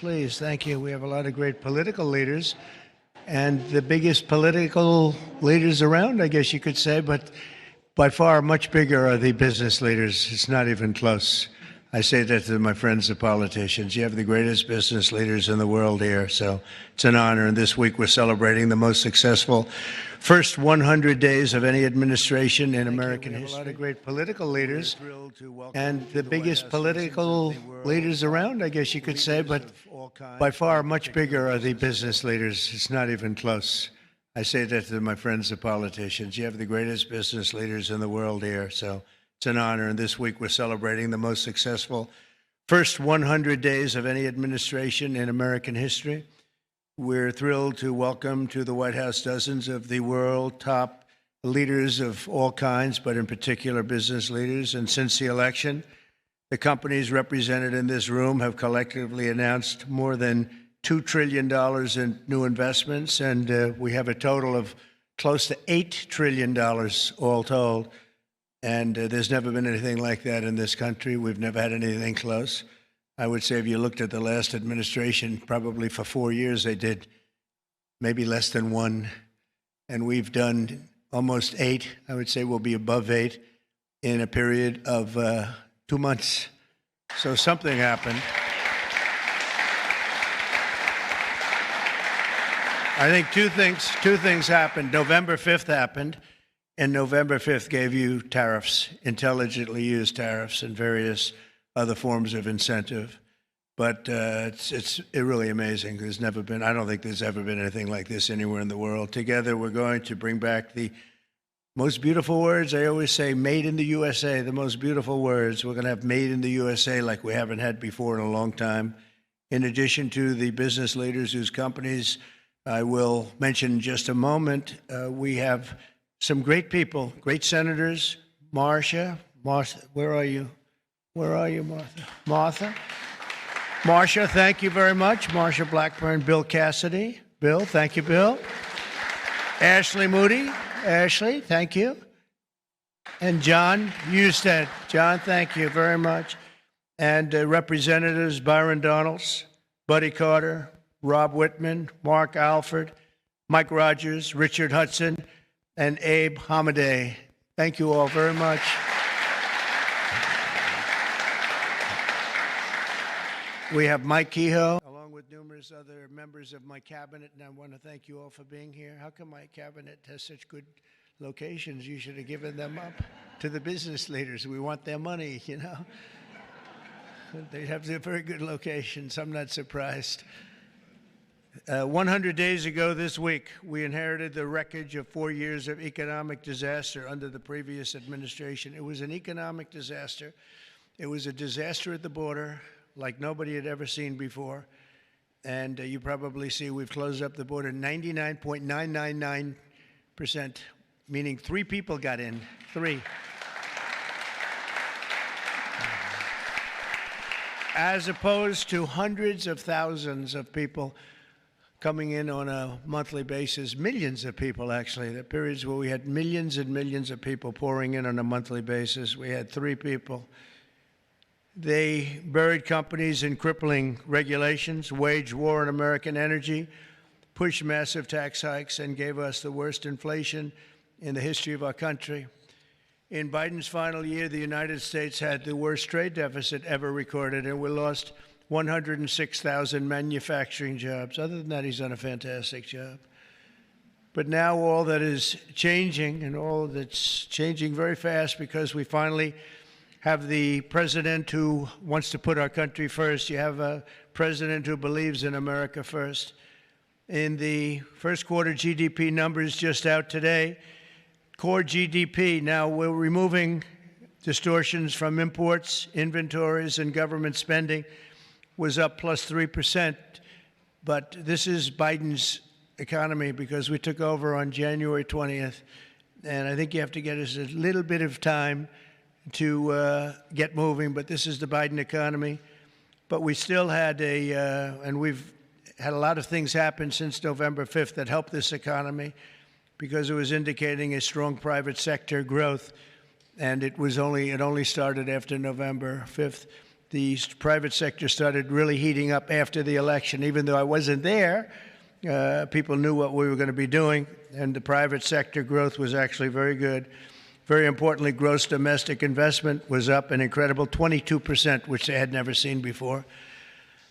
Please, thank you. We have a lot of great political leaders and the biggest political leaders around, I guess you could say, but by far much bigger are the business leaders. It's not even close. I say that to my friends, the politicians. You have the greatest business leaders in the world here, so it's an honor. And this week we're celebrating the most successful first 100 days of any administration in American history. A lot of great political leaders and the biggest political leaders around, I guess you could say, but by far much bigger are the business leaders. It's not even close. I say that to my friends, the politicians. You have the greatest business leaders in the world here, so it's an honor. And this week we're celebrating the most successful first 100 days of any administration in American history. We're thrilled to welcome to the White House dozens of the world top leaders of all kinds, but in particular business leaders. And since the election, the companies represented in this room have collectively announced more than $2 trillion in new investments, and we have a total of close to $8 trillion all told. And there's never been anything like that in this country. We've never had anything close. I would say if you looked at the last administration, probably for 4 years, they did maybe less than one. And we've done almost 8. I would say we'll be above 8 in a period of 2 months. So something happened. I think two things happened. November 5th happened. And November 5th gave you tariffs, intelligently used tariffs and various other forms of incentive. But it's really amazing. I don't think there's ever been anything like this anywhere in the world. Together, we're going to bring back the most beautiful words. I always say made in the USA, the most beautiful words. We're going to have made in the USA like we haven't had before in a long time. In addition to the business leaders whose companies I will mention in just a moment, we have some great people, great senators. Marcia, where are you? Where are you, Martha? Marcia, thank you very much. Marcia Blackburn, Bill Cassidy. Bill, thank you, Bill. Ashley Moody. Ashley, thank you. And John Husted. John, thank you very much. And Representatives Byron Donalds, Buddy Carter, Rob Whitman, Mark Alford, Mike Rogers, Richard Hudson, and Abe Hamadeh. Thank you all very much. We have Mike Kehoe, along with numerous other members of my cabinet, and I want to thank you all for being here. How come my cabinet has such good locations? You should have given them up to the business leaders. We want their money, you know. They have very good locations. I'm not surprised. 100 days ago this week, we inherited the wreckage of 4 years of economic disaster under the previous administration. It was an economic disaster. It was a disaster at the border like nobody had ever seen before. And you probably see we've closed up the border 99.999%, meaning 3 people got in. 3. As opposed to hundreds of thousands of people coming in on a monthly basis, millions of people actually. There are periods where we had millions and millions of people pouring in on a monthly basis. We had 3 people. They buried companies in crippling regulations, waged war on American energy, pushed massive tax hikes, and gave us the worst inflation in the history of our country. In Biden's final year, the United States had the worst trade deficit ever recorded, and we lost 106,000 manufacturing jobs. Other than that, he's done a fantastic job. But now all that is changing, and all that's changing very fast, because we finally have the president who wants to put our country first. You have a president who believes in America first. In the first quarter GDP numbers just out today, core GDP, now we're removing distortions from imports, inventories, and government spending, was up plus 3%. But this is Biden's economy because we took over on January 20th. And I think you have to get us a little bit of time to get moving. But this is the Biden economy. But we still had and we've had a lot of things happen since November 5th that helped this economy because it was indicating a strong private sector growth. And it only started after November 5th. The private sector started really heating up after the election. Even though I wasn't there, people knew what we were going to be doing, and the private sector growth was actually very good. Very importantly, gross domestic investment was up an incredible 22%, which they had never seen before.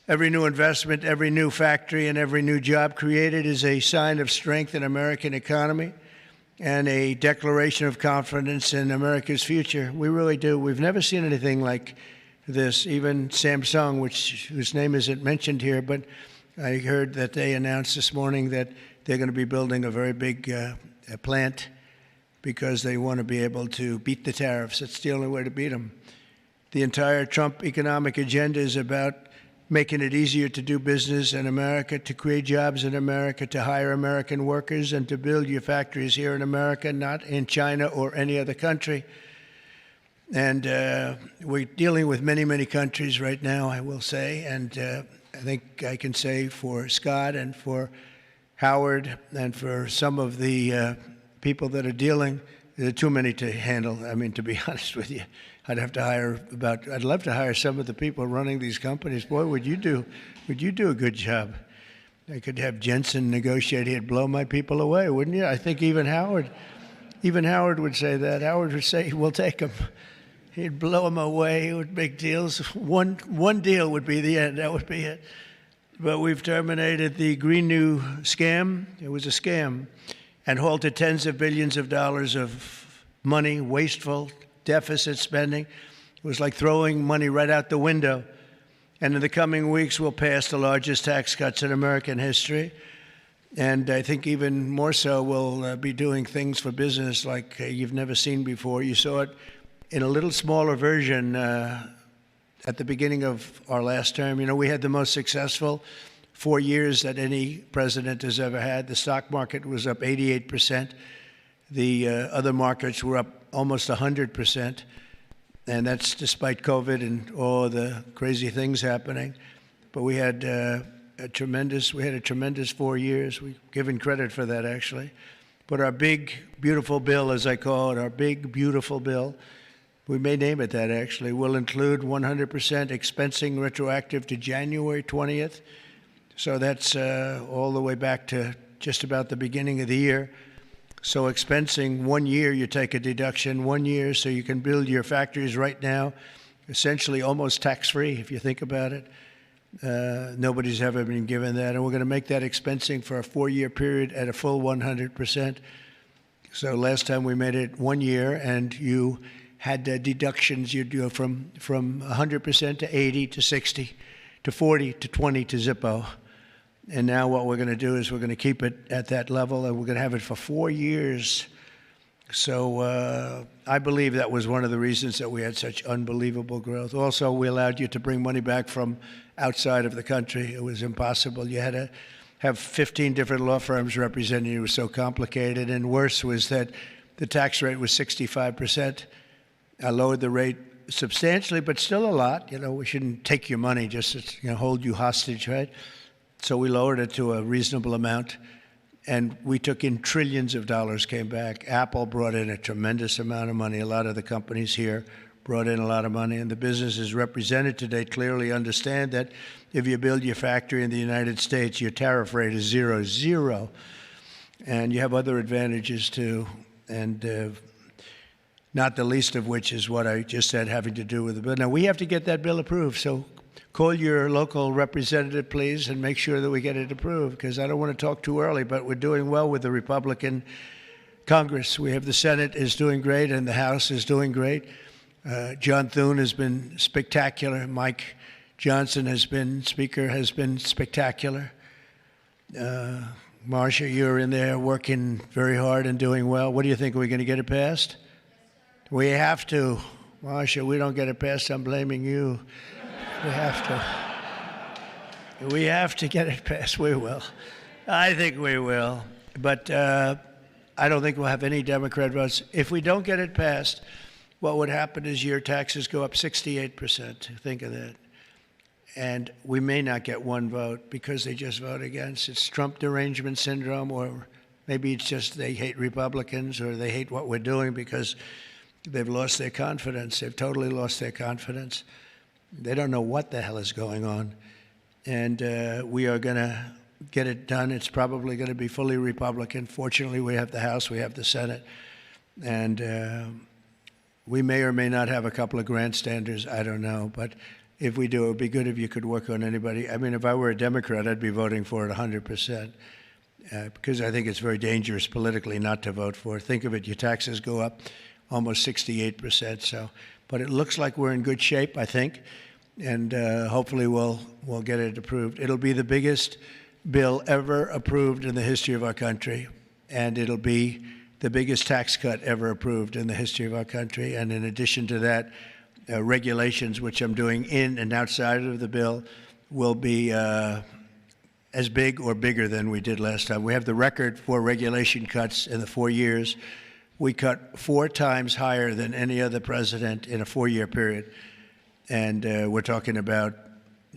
Every new investment, every new factory, and every new job created is a sign of strength in the American economy and a declaration of confidence in America's future. We really do. We've never seen anything like this. Even Samsung, whose name isn't mentioned here, but I heard that they announced this morning that they're going to be building a very big plant because they want to be able to beat the tariffs. It's the only way to beat them. The entire Trump economic agenda is about making it easier to do business in America, to create jobs in America, to hire American workers, and to build your factories here in America, not in China or any other country. And we're dealing with many, many countries right now, I will say. And I think I can say for Scott and for Howard and for some of the people that are dealing, there are too many to handle. I mean, to be honest with you, I'd love to hire some of the people running these companies. Boy, would you do a good job. I could have Jensen negotiate. He'd blow my people away, wouldn't you? I think even Howard would say that. Howard would say, we'll take them. He'd blow them away with big deals. One deal would be the end. That would be it. But we've terminated the Green New scam. It was a scam. And halted tens of billions of dollars of money, wasteful, deficit spending. It was like throwing money right out the window. And in the coming weeks, we'll pass the largest tax cuts in American history. And I think even more so, we'll be doing things for business like you've never seen before. You saw it in a little smaller version at the beginning of our last term. You know, we had the most successful 4 years that any president has ever had. The stock market was up 88%. The other markets were up almost 100%. And that's despite COVID and all the crazy things happening. But we had a tremendous 4 years. We've given credit for that, actually. But our big, beautiful bill, as I call it, our big, beautiful bill, we may name it that, actually, will include 100% expensing retroactive to January 20th. So that's all the way back to just about the beginning of the year. So expensing 1 year, you take a deduction 1 year, so you can build your factories right now, essentially almost tax-free, if you think about it. Nobody's ever been given that. And we're going to make that expensing for a 4-year period at a full 100%. So last time we made it 1 year, and you had deductions. You'd go from 100% to 80 to 60 to 40 to 20 to Zippo. And now what we're going to do is we're going to keep it at that level, and we're going to have it for 4 years. So I believe that was one of the reasons that we had such unbelievable growth. Also, we allowed you to bring money back from outside of the country. It was impossible. You had to have 15 different law firms representing you. It was so complicated. And worse was that the tax rate was 65%. I lowered the rate substantially, but still a lot. You know, we shouldn't take your money just to hold you hostage, right? So we lowered it to a reasonable amount, and we took in trillions of dollars, came back. Apple brought in a tremendous amount of money. A lot of the companies here brought in a lot of money, and the businesses represented today clearly understand that if you build your factory in the United States, your tariff rate is 0, and you have other advantages too, and not the least of which is what I just said, having to do with the bill. Now, we have to get that bill approved, so call your local representative, please, and make sure that we get it approved, because I don't want to talk too early, but we're doing well with the Republican Congress. We have the Senate is doing great, and the House is doing great. John Thune has been spectacular. Mike Johnson has been spectacular. Marcia, you're in there working very hard and doing well. What do you think? Are we going to get it passed? We have to. Marcia, we don't get it passed, I'm blaming you. We have to. We have to get it passed. We will. I think we will. But I don't think we'll have any Democrat votes. If we don't get it passed, what would happen is your taxes go up 68%. Think of that. And we may not get one vote because they just vote against. It's Trump derangement syndrome, or maybe it's just they hate Republicans, or they hate what we're doing because they've lost their confidence. They've totally lost their confidence. They don't know what the hell is going on. And we are going to get it done. It's probably going to be fully Republican. Fortunately, we have the House, we have the Senate. And we may or may not have a couple of grandstanders, I don't know. But if we do, it would be good if you could work on anybody. I mean, if I were a Democrat, I'd be voting for it 100%. Because I think it's very dangerous politically not to vote for it. Think of it, your taxes go up almost 68%. So, but it looks like we're in good shape, I think, and hopefully we'll get it approved. It'll be the biggest bill ever approved in the history of our country, and it'll be the biggest tax cut ever approved in the history of our country. And in addition to that, regulations, which I'm doing in and outside of the bill, will be as big or bigger than we did last time. We have the record for regulation cuts in the 4 years. We cut 4 times higher than any other president in a 4-year period. And we're talking about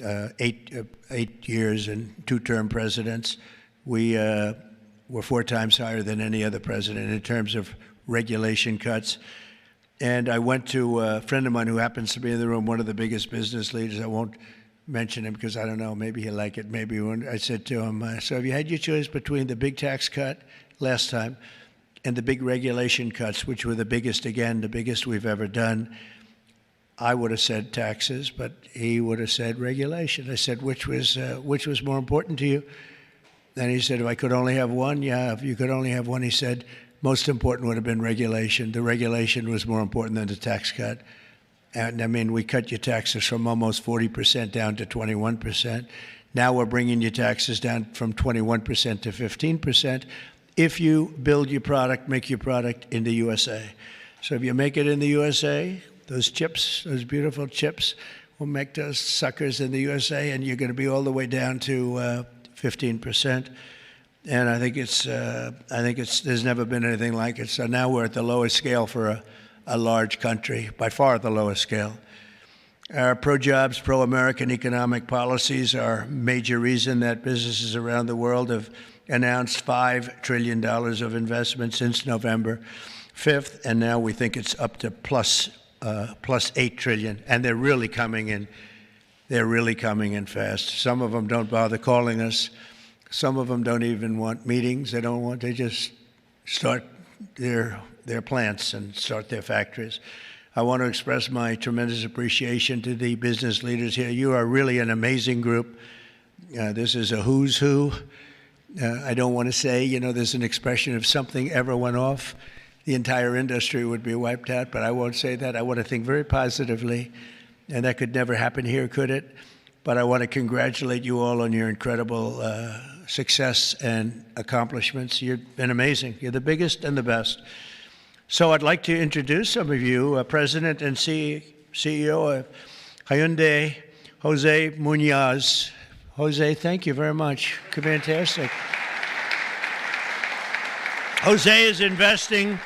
8 years and 2-term presidents. We were 4 times higher than any other president in terms of regulation cuts. And I went to a friend of mine who happens to be in the room, one of the biggest business leaders. I won't mention him because I don't know, maybe he'll like it, maybe he won't. I said to him, so have you had your choice between the big tax cut last time and the big regulation cuts, which were the biggest, again, the biggest we've ever done? I would have said taxes, but he would have said regulation. I said, which was more important to you? And he said, if I could only have one, yeah, if you could only have one, he said, most important would have been regulation. The regulation was more important than the tax cut. And I mean, we cut your taxes from almost 40% down to 21%. Now we're bringing your taxes down from 21% to 15% if you build your product, make your product in the USA. So if you make it in the USA, those chips, those beautiful chips, will make those suckers in the USA, and you're going to be all the way down to 15%. And I think there's never been anything like it. So now we're at the lowest scale for a large country, by far the lowest scale. Our pro-jobs, pro-American economic policies are a major reason that businesses around the world have announced $5 trillion of investment since November 5th, and now we think it's up to plus $8 trillion, and they're really coming in. They're really coming in fast. Some of them don't bother calling us. Some of them don't even want meetings. They just start their plants and start their factories. I want to express my tremendous appreciation to the business leaders here. You are really an amazing group. This is a who's who. I don't want to say, there's an expression if something ever went off, the entire industry would be wiped out, but I won't say that. I want to think very positively, and that could never happen here, could it? But I want to congratulate you all on your incredible success and accomplishments. You've been amazing. You're the biggest and the best. So I'd like to introduce some of you, President and CEO of Hyundai, Jose Munoz. Jose, thank you very much. Fantastic. Jose is investing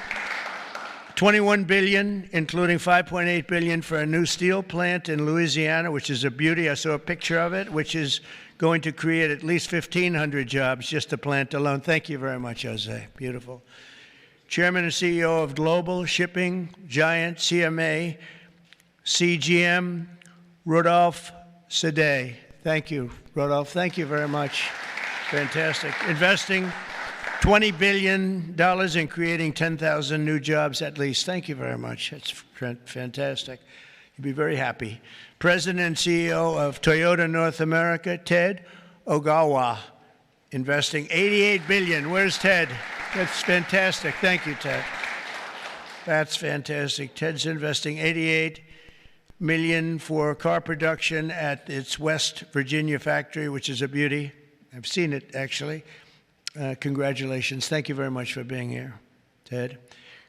$21 billion, including $5.8 billion for a new steel plant in Louisiana, which is a beauty. I saw a picture of it, which is going to create at least 1,500 jobs, just the plant alone. Thank you very much, Jose. Beautiful. Chairman and CEO of global shipping giant CMA CGM, Rodolphe Sade. Thank you, Rodolphe. Thank you very much. Fantastic. Investing $20 billion in creating 10,000 new jobs at least. Thank you very much. That's fantastic. You'll be very happy. President and CEO of Toyota North America, Ted Ogawa, investing $88 billion. Where's Ted? That's fantastic. Thank you, Ted. That's fantastic. Ted's investing $88 million for car production at its West Virginia factory, which is a beauty. I've seen it, actually. Congratulations. Thank you very much for being here, Ted.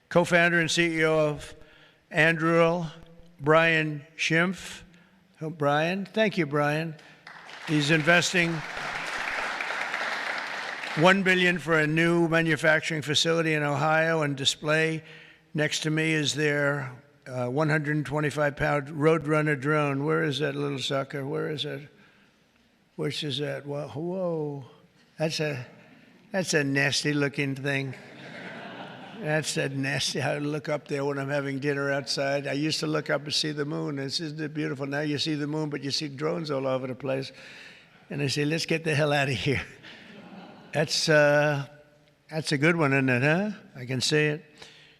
Co-founder and CEO of Anduril, Brian Schimpf. Oh, Brian. Thank you, Brian. He's investing $1 billion for a new manufacturing facility in Ohio and display. Next to me is their 125-pound Roadrunner drone. Where is that little sucker? Where is it? Which is that? Whoa. That's a nasty-looking thing. That's that nasty. I look up there when I'm having dinner outside. I used to look up and see the moon. Isn't it beautiful? Now you see the moon, but you see drones all over the place. And I say, let's get the hell out of here. That's a good one, isn't it, huh? I can see it.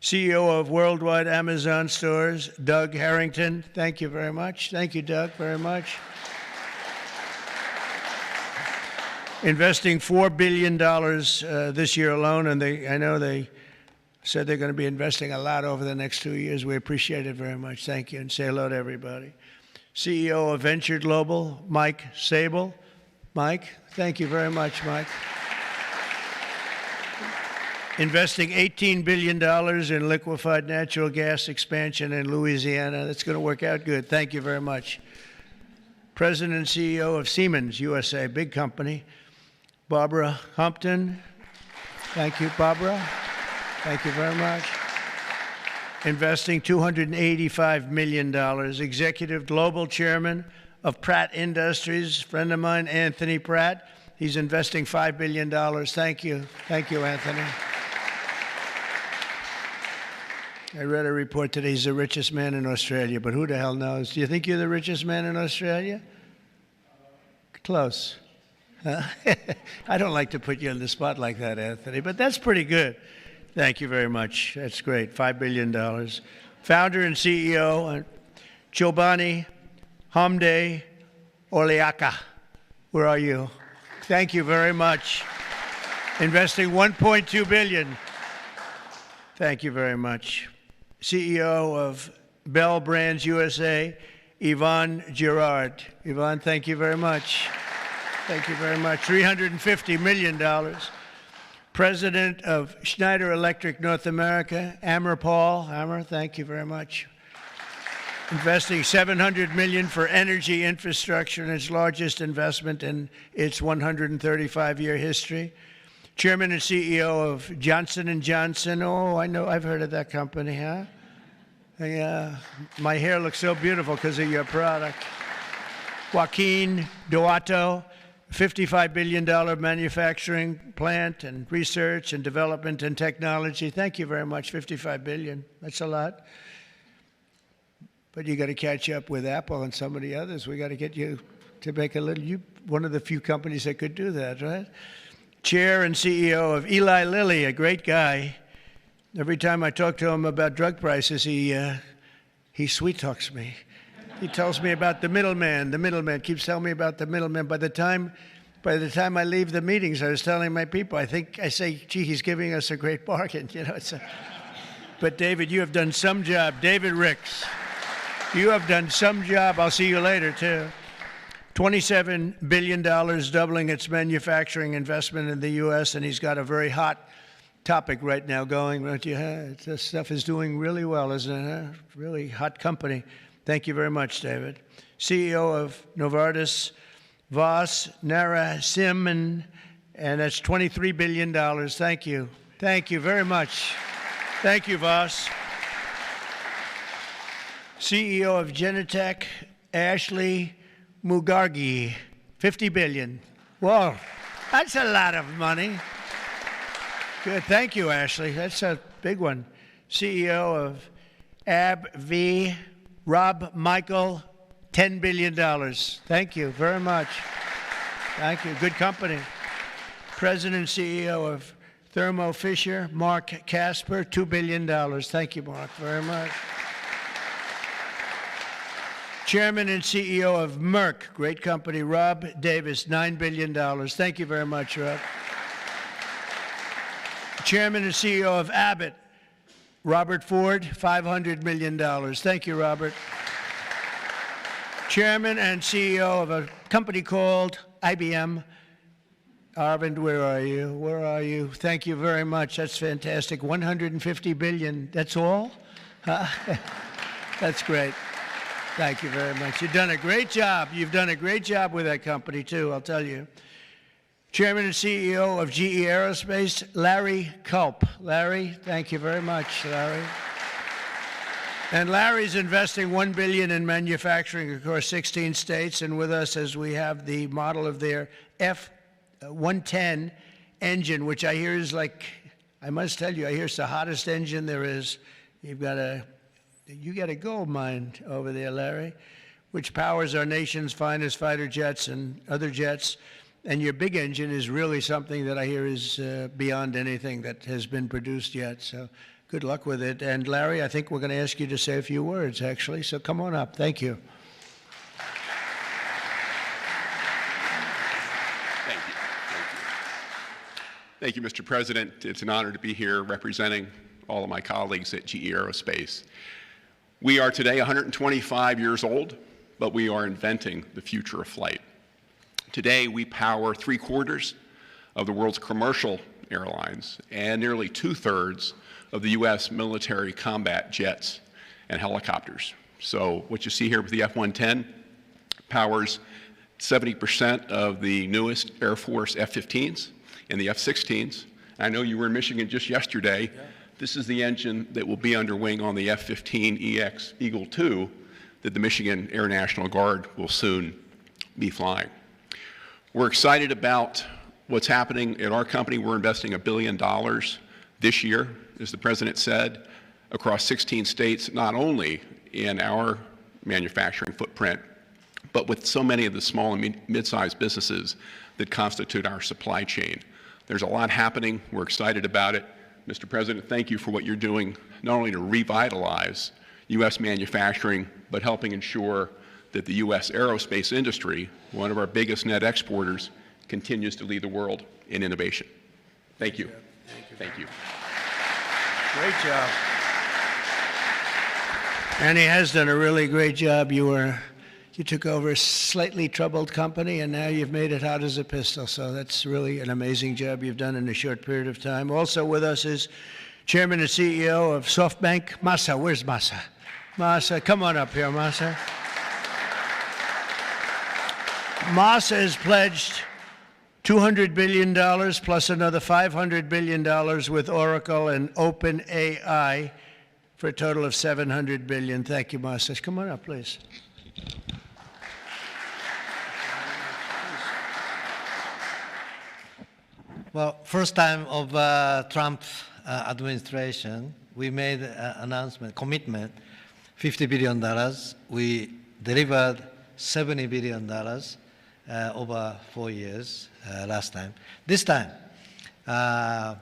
CEO of Worldwide Amazon Stores, Doug Harrington. Thank you very much. Thank you, Doug, very much. Investing $4 billion this year alone, and I know they said they're going to be investing a lot over the next 2 years. We appreciate it very much. Thank you, and say hello to everybody. CEO of Venture Global, Mike Sable. Mike, thank you very much, Mike. Investing $18 billion in liquefied natural gas expansion in Louisiana. That's going to work out good. Thank you very much. President and CEO of Siemens USA, big company, Barbara Humpton. Thank you, Barbara. Thank you very much. Investing $285 million. Executive Global Chairman of Pratt Industries, friend of mine, Anthony Pratt. He's investing $5 billion. Thank you. Thank you, Anthony. I read a report today, he's the richest man in Australia, but who the hell knows? Do you think you're the richest man in Australia? Close. I don't like to put you on the spot like that, Anthony, but that's pretty good. Thank you very much. That's great. $5 billion. Founder and CEO, Chobani Hamde Oleaka. Where are you? Thank you very much. Investing $1.2 billion. Thank you very much. CEO of Bell Brands USA, Yvonne Girard. Yvonne, thank you very much. Thank you very much. $350 million. President of Schneider Electric North America, Amar Paul. Amar, thank you very much. Investing $700 million for energy infrastructure in its largest investment in its 135-year history. Chairman and CEO of Johnson & Johnson. Oh, I know, I've heard of that company, huh? My hair looks so beautiful because of your product. Joaquin Duato, $55 billion manufacturing plant and research and development and technology. Thank you very much, $55 billion. That's a lot. But you got to catch up with Apple and some of the others. We got to get you to make a little, one of the few companies that could do that, right? Chair and CEO of Eli Lilly, a great guy. Every time I talk to him about drug prices, he sweet talks me. He tells me about the middleman. The middleman keeps telling me about the middleman. By the time I leave the meetings, I was telling my people, I say, gee, he's giving us a great bargain. You know, but David, you have done some job. David Ricks, you have done some job. I'll see you later, too. $27 billion, doubling its manufacturing investment in the U.S., and he's got a very hot topic right now going, don't you? This stuff is doing really well, isn't it? Really hot company. Thank you very much, David. CEO of Novartis, Vas Narasimhan, and that's $23 billion. Thank you. Thank you very much. Thank you, Vas. CEO of Genentech, Ashley Mugargi, $50 billion. Whoa, that's a lot of money. Good, thank you, Ashley. That's a big one. CEO of AbbVie, Rob Michael, $10 billion. Thank you very much. Thank you, good company. President and CEO of Thermo Fisher, Mark Casper, $2 billion. Thank you, Mark, very much. Chairman and CEO of Merck, great company, Rob Davis, $9 billion. Thank you very much, Rob. Chairman and CEO of Abbott, Robert Ford, $500 million. Thank you, Robert. Chairman and CEO of a company called IBM. Arvind, where are you? Where are you? Thank you very much. That's fantastic. $150 billion. That's all? That's great. Thank you very much. You've done a great job. You've done a great job with that company, too, I'll tell you. Chairman and CEO of GE Aerospace, Larry Culp. Larry, thank you very much, Larry. And Larry's investing $1 billion in manufacturing across 16 states, and with us as we have the model of their F-110 engine, which I hear is like I must tell you, I hear it's the hottest engine there is. You got a gold mine over there, Larry, which powers our nation's finest fighter jets and other jets. And your big engine is really something that I hear is beyond anything that has been produced yet. So good luck with it. And Larry, I think we're going to ask you to say a few words, actually. So come on up. Thank you. Thank you, Mr. President. It's an honor to be here representing all of my colleagues at GE Aerospace. We are today 125 years old, but we are inventing the future of flight. Today, we power 3/4 of the world's commercial airlines and nearly 2/3 of the U.S. military combat jets and helicopters. So what you see here with the F-110 powers 70% of the newest Air Force F-15s and the F-16s. I know you were in Michigan just yesterday. Yeah. This is the engine that will be under wing on the F-15EX Eagle II that the Michigan Air National Guard will soon be flying. We're excited about what's happening at our company. We're investing $1 billion this year, as the President said, across 16 states, not only in our manufacturing footprint, but with so many of the small and mid-sized businesses that constitute our supply chain. There's a lot happening. We're excited about it. Mr. President, thank you for what you're doing, not only to revitalize U.S. manufacturing, but helping ensure that the U.S. aerospace industry, one of our biggest net exporters, continues to lead the world in innovation. Thank you. Thank you. Great job. And he has done a really great job. You took over a slightly troubled company, and now you've made it hot as a pistol. So that's really an amazing job you've done in a short period of time. Also with us is Chairman and CEO of SoftBank, Masa. Where's Masa? Masa, come on up here, Masa. Masa has pledged $200 billion plus another $500 billion with Oracle and OpenAI for a total of $700 billion. Thank you, Masa. Come on up, please. Well, first time of Trump administration, we made an announcement, commitment, $50 billion. We delivered $70 billion over 4 years last time. This time, I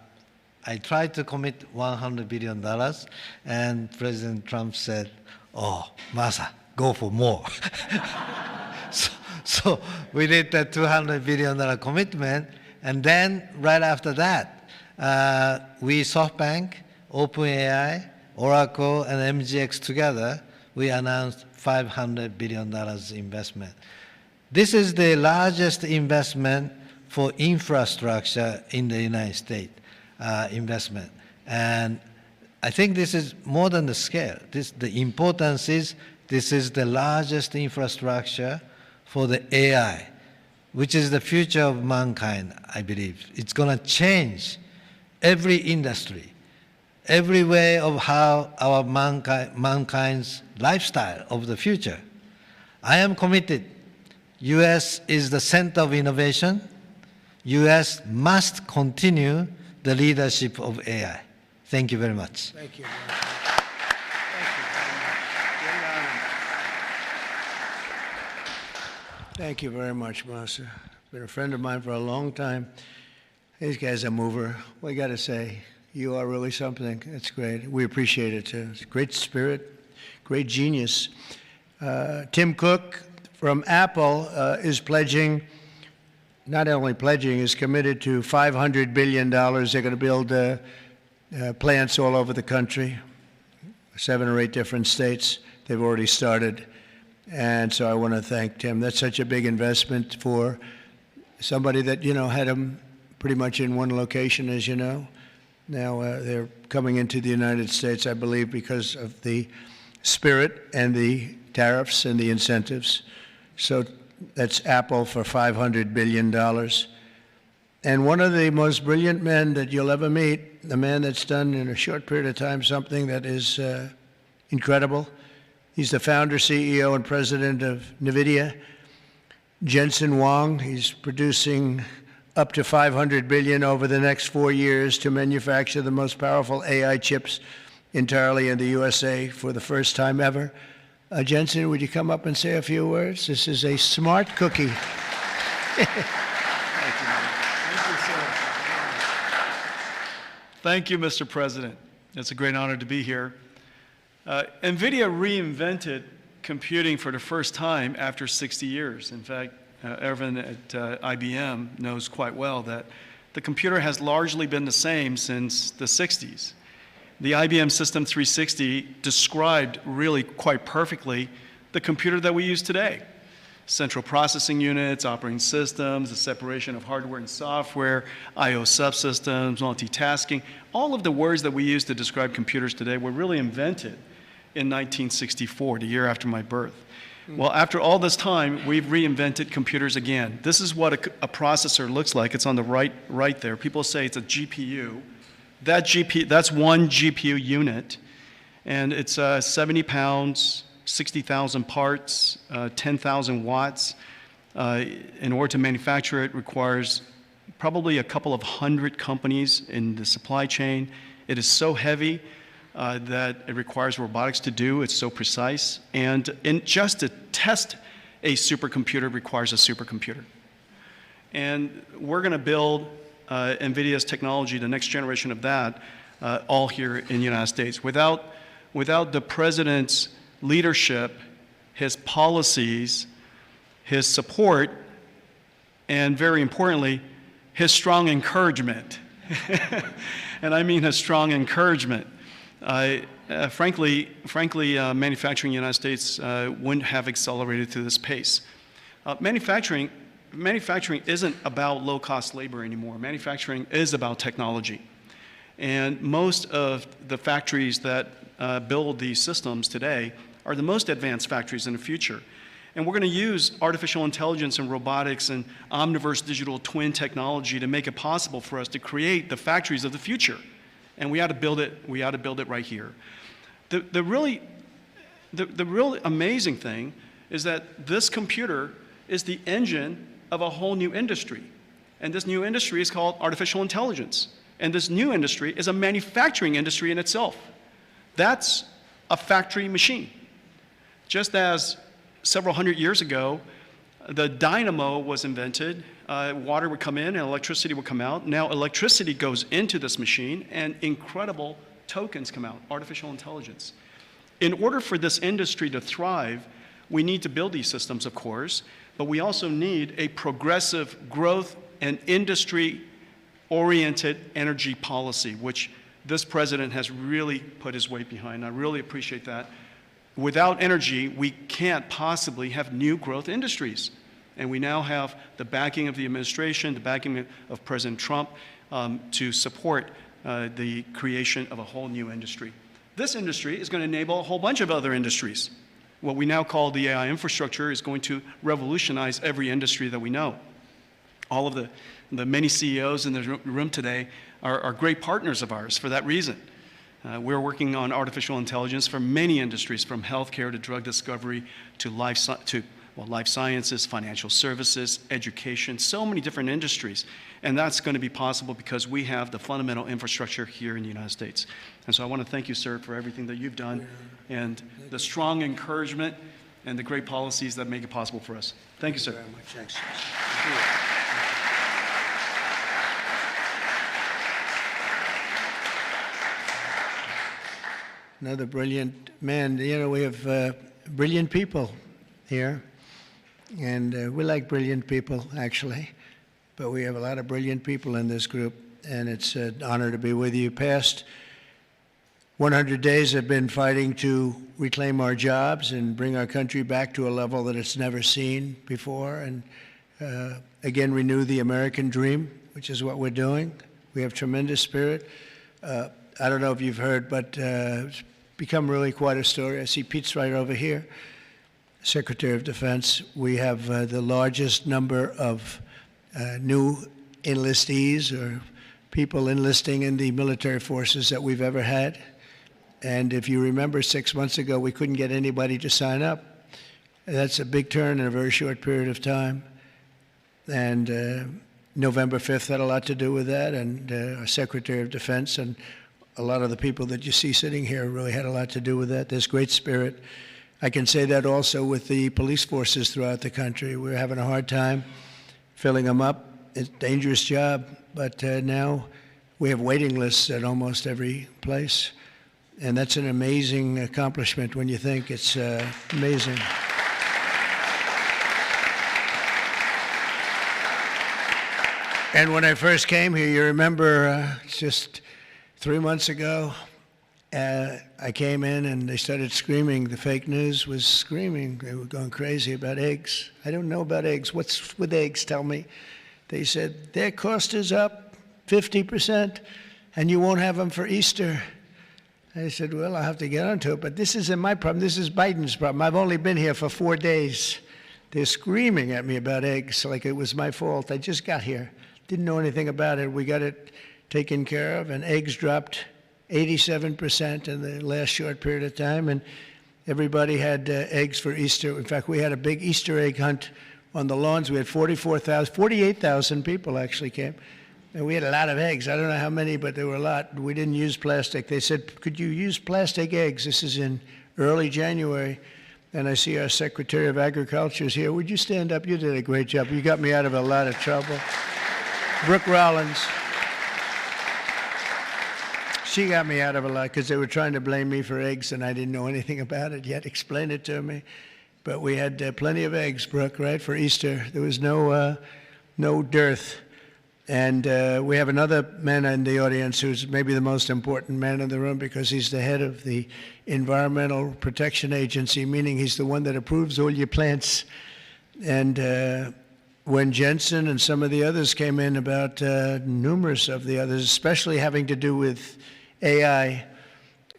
tried to commit $100 billion, and President Trump said, "Oh, Masa, go for more." so we did the $200 billion commitment. And then right after that, we, SoftBank, OpenAI, Oracle, and MGX together, we announced $500 billion investment. This is the largest investment for infrastructure in the United States, investment. And I think this is more than the scale. The importance is this is the largest infrastructure for the AI, which is the future of mankind, I believe. It's going to change every industry, every way of how our mankind's lifestyle of the future. I am committed. U.S. is the center of innovation. U.S. must continue the leadership of AI. Thank you very much. Thank you. Thank you very much, Masa. Been a friend of mine for a long time. These guys are mover. We got to say, you are really something. That's great. We appreciate it too. It's great spirit, great genius. Tim Cook from Apple is pledging, not only pledging, is committed to $500 billion. They're going to build plants all over the country, 7 or 8 different states. They've already started. And so I want to thank Tim. That's such a big investment for somebody that, had them pretty much in one location, as you know. Now they're coming into the United States, I believe, because of the spirit and the tariffs and the incentives. So that's Apple for $500 billion. And one of the most brilliant men that you'll ever meet, the man that's done in a short period of time something that is incredible. He's the founder, CEO, and president of NVIDIA, Jensen Huang. He's producing up to $500 billion over the next 4 years to manufacture the most powerful AI chips entirely in the USA for the first time ever. Jensen, would you come up and say a few words? This is a smart cookie. Thank you, Mr. President. It's a great honor to be here. NVIDIA reinvented computing for the first time after 60 years. In fact, Ervin at IBM knows quite well that the computer has largely been the same since the 60s. The IBM System 360 described really quite perfectly the computer that we use today. Central processing units, operating systems, the separation of hardware and software, I/O subsystems, multitasking. All of the words that we use to describe computers today were really invented in 1964, the year after my birth. Well, after all this time, we've reinvented computers again. This is what a processor looks like. It's on the right there. People say it's a GPU. That's one GPU unit, and it's 70 pounds, 60,000 parts, 10,000 watts. In order to manufacture it requires probably a couple of hundred companies in the supply chain. It is so heavy that it requires robotics to do. It's so precise. And just to test a supercomputer requires a supercomputer. And we're going to build NVIDIA's technology, the next generation of that, all here in the United States. Without the president's leadership, his policies, his support, and very importantly, his strong encouragement. And I mean his strong encouragement. Frankly, manufacturing in the United States wouldn't have accelerated to this pace. Manufacturing isn't about low-cost labor anymore. Manufacturing is about technology. And most of the factories that build these systems today are the most advanced factories in the future. And we're going to use artificial intelligence and robotics and Omniverse digital twin technology to make it possible for us to create the factories of the future. And we ought to build it right here. The really amazing thing is that this computer is the engine of a whole new industry. And this new industry is called artificial intelligence. And this new industry is a manufacturing industry in itself. That's a factory machine. Just as several hundred years ago, the dynamo was invented, water would come in and electricity would come out. Now electricity goes into this machine and incredible tokens come out, artificial intelligence. In order for this industry to thrive, we need to build these systems, of course, but we also need a progressive growth and industry-oriented energy policy, which this president has really put his weight behind. I really appreciate that. Without energy, we can't possibly have new growth industries. And we now have the backing of the administration, the backing of President Trump to support the creation of a whole new industry. This industry is going to enable a whole bunch of other industries. What we now call the AI infrastructure is going to revolutionize every industry that we know. All of the many CEOs in the room today are great partners of ours for that reason. We're working on artificial intelligence for many industries, from healthcare to drug discovery to life sciences, financial services, education, so many different industries. And that's going to be possible because we have the fundamental infrastructure here in the United States. And so I want to thank you, sir, for everything that you've done and the strong encouragement and the great policies that make it possible for us. Thank you, sir. Very much. Thanks. Another brilliant man. You know, we have brilliant people here, and we like brilliant people, actually, but we have a lot of brilliant people in this group, and it's an honor to be with you. Past 100 days have been fighting to reclaim our jobs and bring our country back to a level that it's never seen before, and again renew the American dream, which is what we're doing. We have tremendous spirit. I don't know if you've heard, but it's become really quite a story. I see Pete's right over here, Secretary of Defense. We have the largest number of new enlistees or people enlisting in the military forces that we've ever had. And if you remember, 6 months ago, we couldn't get anybody to sign up. That's a big turn in a very short period of time. And November 5th had a lot to do with that, and our Secretary of Defense and a lot of the people that you see sitting here really had a lot to do with that. There's great spirit. I can say that also with the police forces throughout the country. We're having a hard time filling them up. It's a dangerous job, but now we have waiting lists at almost every place. And that's an amazing accomplishment when you think. It's amazing. And when I first came here, you remember just 3 months ago, I came in and they started screaming. The fake news was screaming. They were going crazy about eggs. I don't know about eggs. What's with eggs? Tell me. They said, their cost is up 50%, and you won't have them for Easter. I said, well, I'll have to get onto it, but this isn't my problem. This is Biden's problem. I've only been here for 4 days. They're screaming at me about eggs like it was my fault. I just got here. Didn't know anything about it. We got it taken care of, and eggs dropped 87% in the last short period of time, and everybody had eggs for Easter. In fact, we had a big Easter egg hunt on the lawns. We had 48,000 people actually came, and we had a lot of eggs. I don't know how many, but there were a lot. We didn't use plastic. They said, could you use plastic eggs? This is in early January, and I see our Secretary of Agriculture is here. Would you stand up? You did a great job. You got me out of a lot of trouble. Brooke Rollins. She got me out of a lot because they were trying to blame me for eggs, and I didn't know anything about it yet. Explain it to me. But we had plenty of eggs, Brooke, right, for Easter. There was no dearth. And we have another man in the audience who's maybe the most important man in the room because he's the head of the Environmental Protection Agency, meaning he's the one that approves all your plants. And when Jensen and some of the others came in about numerous of the others, especially having to do with AI,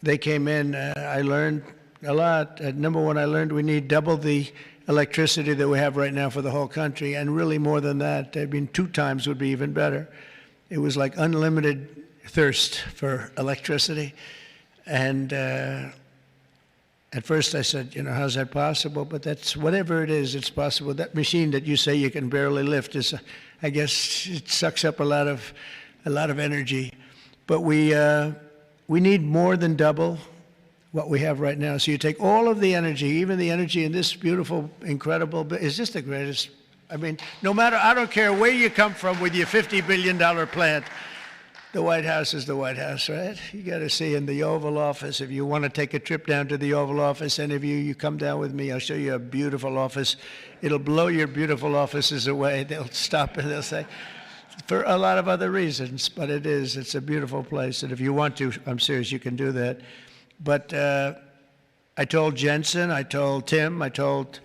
they came in, I learned a lot. Number one, I learned we need double the electricity that we have right now for the whole country, and really more than that. I mean, 2 times would be even better. It was like unlimited thirst for electricity. And at first I said, how's that possible? But that's, whatever it is, it's possible. That machine that you say you can barely lift is, I guess, it sucks up a lot of energy. But we need more than double what we have right now. So you take all of the energy, even the energy in this beautiful, incredible, is just the greatest. I mean, no matter, I don't care where you come from with your $50 billion plant, the White House is the White House, right? You got to see in the Oval Office. If you want to take a trip down to the Oval Office, any of you come down with me, I'll show you a beautiful office. It'll blow your beautiful offices away. They'll stop and they'll say, for a lot of other reasons, but it's a beautiful place. And if you want to, I'm serious, you can do that. But I told Jensen, I told Tim, I told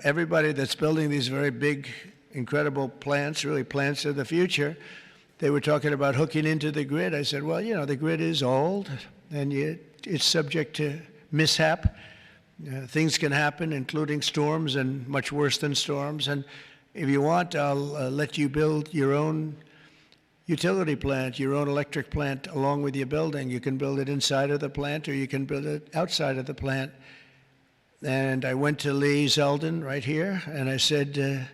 everybody that's building these very big, incredible plants, really plants of the future. They were talking about hooking into the grid. I said, well, the grid is old, and it's subject to mishap. Things can happen, including storms and much worse than storms. And if you want, I'll let you build your own utility plant, your own electric plant along with your building. You can build it inside of the plant, or you can build it outside of the plant. And I went to Lee Zeldin right here, and I said,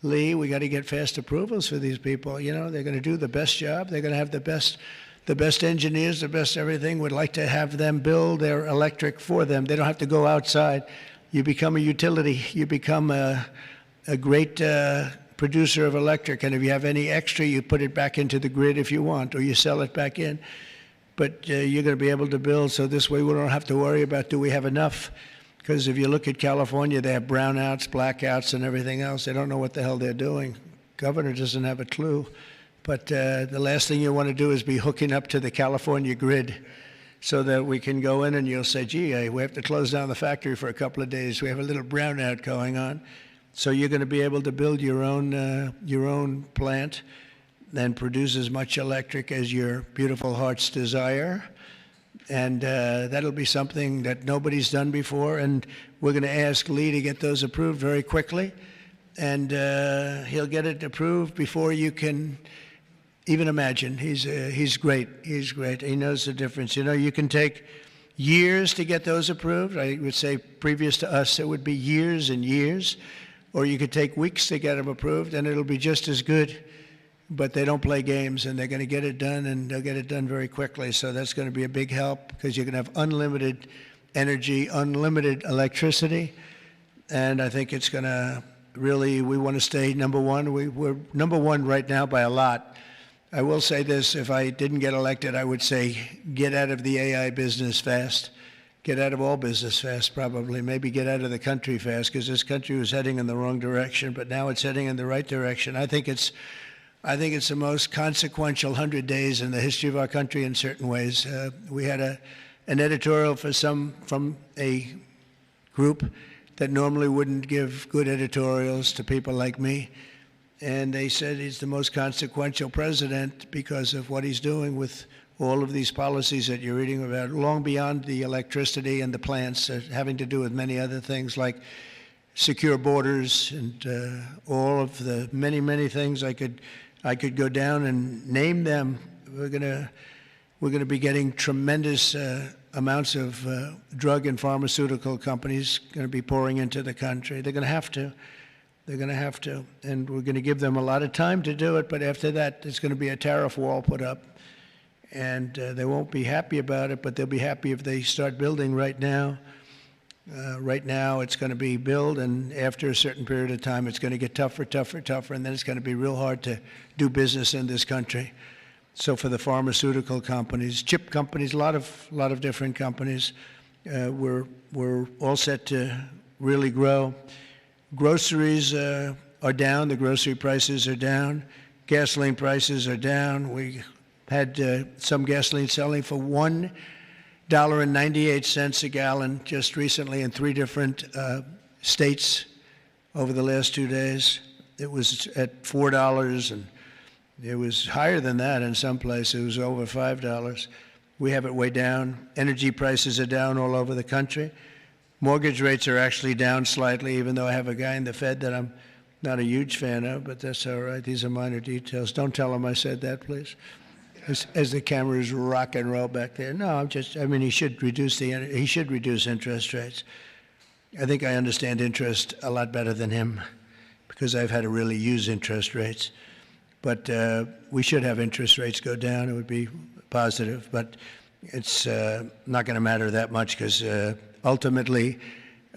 Lee, we got to get fast approvals for these people. They're going to do the best job. They're going to have the best engineers, the best everything. We'd like to have them build their electric for them. They don't have to go outside. You become a utility. You become a great producer of electric, and if you have any extra, you put it back into the grid if you want, or you sell it back in. But you're going to be able to build, so this way we don't have to worry about, do we have enough? Because if you look at California, they have brownouts, blackouts, and everything else. They don't know what the hell they're doing. Governor doesn't have a clue. But the last thing you want to do is be hooking up to the California grid so that we can go in and you'll say, gee, we have to close down the factory for a couple of days. We have a little brownout going on. So you're going to be able to build your own plant and produce as much electric as your beautiful heart's desire. And that'll be something that nobody's done before. And we're going to ask Lee to get those approved very quickly. And he'll get it approved before you can even imagine. He's great. He's great. He knows the difference. You can take years to get those approved. I would say previous to us, it would be years and years. Or you could take weeks to get them approved, and it'll be just as good but they don't play games, and they're going to get it done, and they'll get it done very quickly. So that's going to be a big help because you're going to have unlimited energy, unlimited electricity, and I think it's going to really, we want to stay number one. We're number one right now by a lot. I will say this, if I didn't get elected, I would say get out of the AI business fast. Get out of all business fast, probably. Maybe get out of the country fast, because this country was heading in the wrong direction, but now it's heading in the right direction. I think it's the most consequential 100 days in the history of our country in certain ways. We had an editorial from a group that normally wouldn't give good editorials to people like me, and they said he's the most consequential president because of what he's doing with all of these policies that you're reading about, long beyond the electricity and the plants, having to do with many other things like secure borders and all of the many, many things I could go down and name them. We're gonna be getting tremendous amounts of drug and pharmaceutical companies going to be pouring into the country. They're going to have to. They're going to have to, and we're going to give them a lot of time to do it. But after that, there's going to be a tariff wall put up, and they won't be happy about it. But they'll be happy if they start building right now. Right now, it's going to be build, and after a certain period of time, it's going to get tougher, tougher, tougher, and then it's going to be real hard to do business in this country. So for the pharmaceutical companies, chip companies, a lot of different companies, we're all set to really grow. Groceries are down. The grocery prices are down. Gasoline prices are down. We had some gasoline selling for $1.98 a gallon just recently in 3 different states over the last 2 days. It was at $4, and it was higher than that in some places. It was over $5. We have it way down. Energy prices are down all over the country. Mortgage rates are actually down slightly, even though I have a guy in the Fed that I'm not a huge fan of, but that's all right. These are minor details. Don't tell him I said that, please. As the cameras rock and roll back there. No, he should reduce interest rates. I think I understand interest a lot better than him because I've had to really use interest rates. But we should have interest rates go down. It would be positive, but it's not going to matter that much because ultimately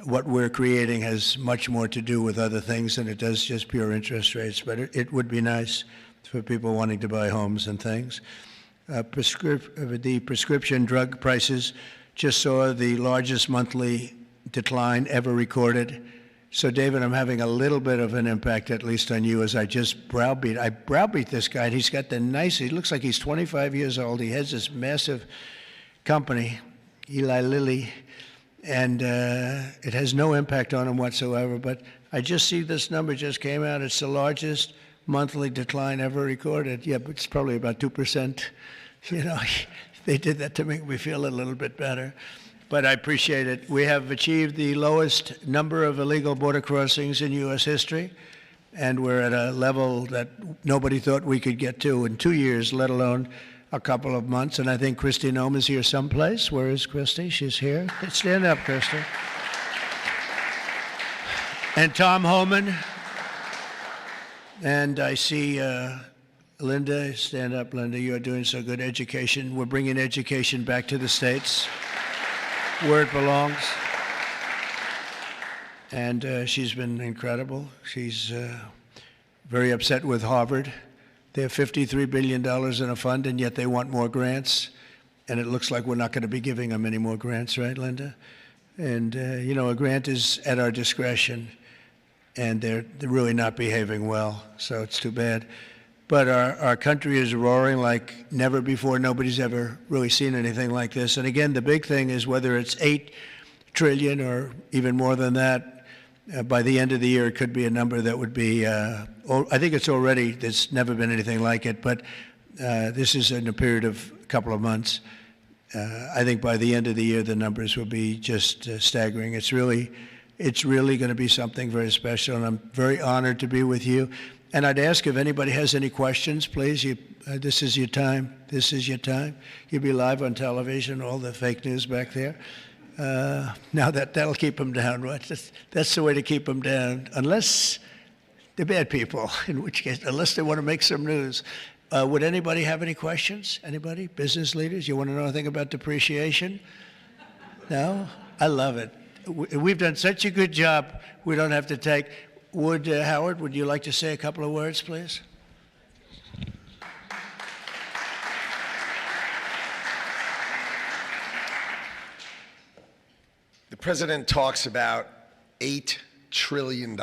what we're creating has much more to do with other things than it does just pure interest rates. But it would be nice for people wanting to buy homes and things. The prescription drug prices just saw the largest monthly decline ever recorded. So, David, I'm having a little bit of an impact, at least on you, as I just browbeat this guy. And he's got he looks like he's 25 years old. He has this massive company, Eli Lilly, and it has no impact on him whatsoever. But I just see this number just came out. It's the largest monthly decline ever recorded. Yeah, but it's probably about 2%. You know, they did that to make me feel a little bit better. But I appreciate it. We have achieved the lowest number of illegal border crossings in U.S. history, and we're at a level that nobody thought we could get to in 2 years, let alone a couple of months. And I think Kristi Noem is here someplace. Where is Kristi? She's here. Stand up, Kristi. And Tom Homan. And I see Linda. Stand up, Linda. You are doing so good. Education. We're bringing education back to the States, where it belongs. And she's been incredible. She's very upset with Harvard. They have $53 billion in a fund, and yet they want more grants. And it looks like we're not going to be giving them any more grants, right, Linda? And, you know, a grant is at our discretion, and they're really not behaving well, so it's too bad. But our country is roaring like never before. Nobody's ever really seen anything like this. And again, the big thing is whether it's $8 trillion or even more than that, by the end of the year, it could be a number that would be, I think it's already, there's never been anything like it, but this is in a period of a couple of months. I think by the end of the year, the numbers will be just staggering. It's really going to be something very special, and I'm very honored to be with you. And I'd ask if anybody has any questions, please. This is your time. This is your time. You'll be live on television, all the fake news back there. Now that'll keep them down, right? That's the way to keep them down. Unless They're bad people, in which case, unless they want to make some news. Would anybody have any questions? Anybody? Business leaders? You want to know anything about depreciation? No? I love it. We've done such a good job, we don't have to take. Howard, would you like to say a couple of words, please? The president talks about $8 trillion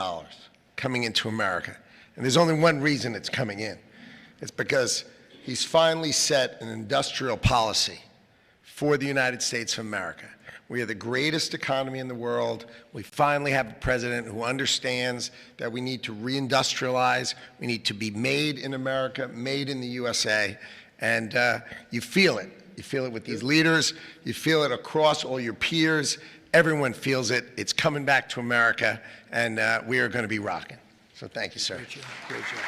coming into America. And there's only one reason it's coming in. It's because he's finally set an industrial policy for the United States of America. We are the greatest economy in the world. We finally have a president who understands that we need to reindustrialize. We need to be made in America, made in the USA. And you feel it. You feel it with these leaders. You feel it across all your peers. Everyone feels it. It's coming back to America, and we are going to be rocking. So thank you, sir. Great job. Great job.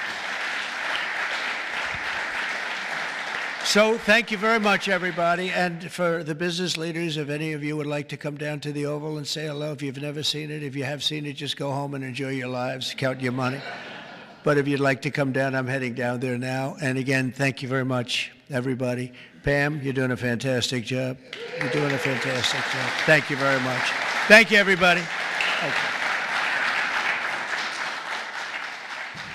So thank you very much, everybody. And for the business leaders, if any of you would like to come down to the Oval and say hello, if you've never seen it, if you have seen it, just go home and enjoy your lives, count your money. But if you'd like to come down, I'm heading down there now. And again, thank you very much, everybody. Pam, you're doing a fantastic job. You're doing a fantastic job. Thank you very much. Thank you, everybody. Thank you.